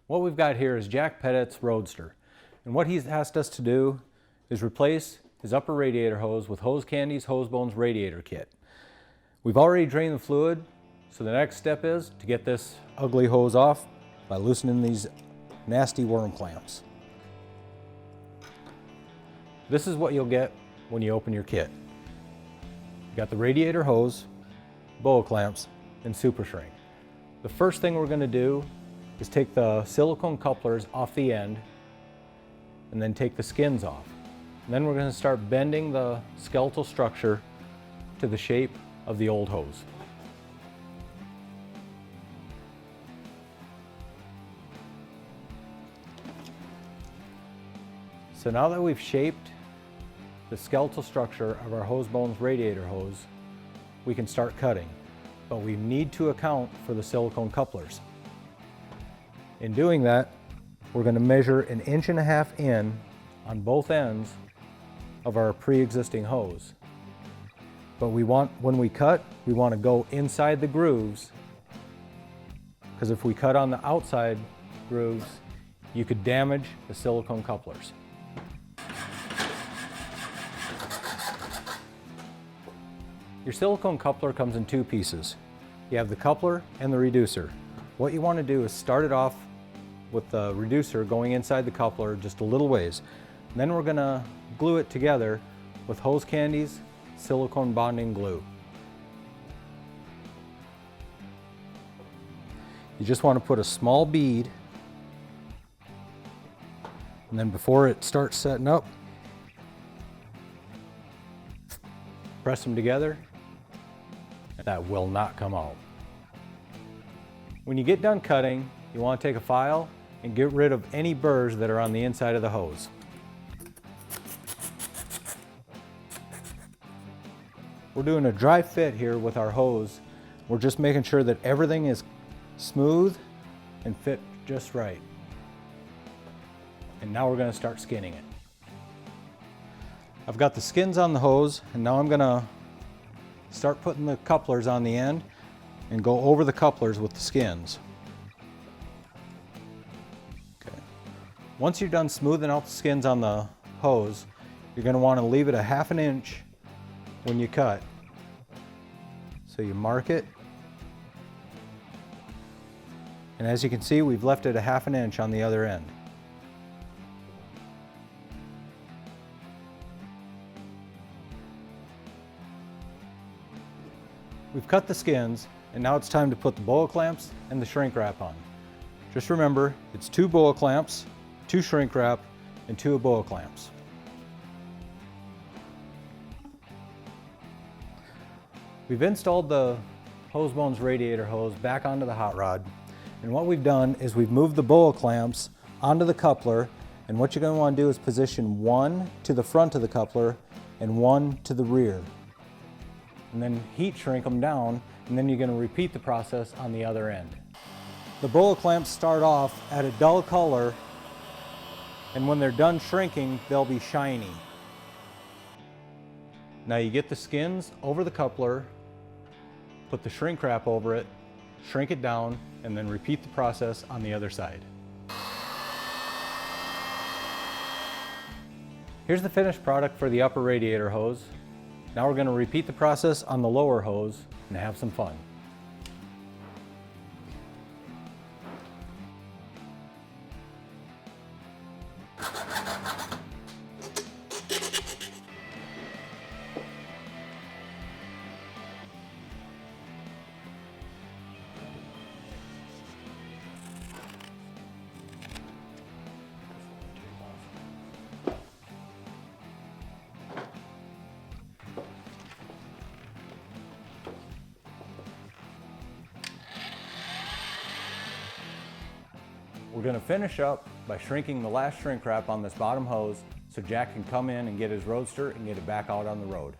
What we've got here is Jack Pettit's Roadster. And what he's asked us to do is replace his upper radiator hose with Hose Candy's Hose Bones Radiator Kit. We've already drained the fluid, so the next step is to get this ugly hose off by loosening these nasty worm clamps. This is what you'll get when you open your kit. You got the radiator hose, Boa Clamps, and Super Shrink. The first thing we're going to do is take the silicone couplers off the end and then take the skins off. And then we're going to start bending the skeletal structure to the shape of the old hose. So now that we've shaped the skeletal structure of our Hose Bones radiator hose, we can start cutting. But we need to account for the silicone couplers. In doing that, we're going to measure 1.5 inches in on both ends of our pre-existing hose. But when we cut, we want to go inside the grooves, because if we cut on the outside grooves, you could damage the silicone couplers. Your silicone coupler comes in two pieces. You have the coupler and the reducer. What you want to do is start it off with the reducer going inside the coupler just a little ways. And then we're going to glue it together with Hose Candy's silicone bonding glue. You just want to put a small bead, and then before it starts setting up, press them together. That will not come out. When you get done cutting, you want to take a file and get rid of any burrs that are on the inside of the hose. We're doing a dry fit here with our hose. We're just making sure that everything is smooth and fit just right. And now we're going to start skinning it. I've got the skins on the hose, and now I'm going to start putting the couplers on the end and go over the couplers with the skins. Okay. Once you're done smoothing out the skins on the hose, you're going to want to leave it 1/2 inch when you cut. So you mark it, and as you can see, we've left it 1/2 inch on the other end. We've cut the skins, and now it's time to put the Boa Clamps and the shrink wrap on. Just remember, it's 2 Boa Clamps, 2 shrink wrap, and 2 Boa Clamps. We've installed the Hose Bones radiator hose back onto the hot rod, and what we've done is we've moved the Boa Clamps onto the coupler, and what you're going to want to do is position one to the front of the coupler and one to the rear. And then heat shrink them down, and then you're going to repeat the process on the other end. The Boa Clamps start off at a dull color, and when they're done shrinking, they'll be shiny. Now you get the skins over the coupler, put the shrink wrap over it, shrink it down, and then repeat the process on the other side. Here's the finished product for the upper radiator hose. Now we're going to repeat the process on the lower hose and have some fun. We're going to finish up by shrinking the last shrink wrap on this bottom hose so Jack can come in and get his Roadster and get it back out on the road.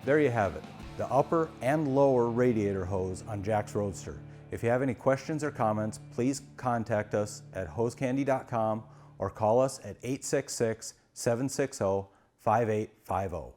There you have it, the upper and lower radiator hose on Jack's Roadster. If you have any questions or comments, please contact us at hosecandy.com or call us at 866-760-5850.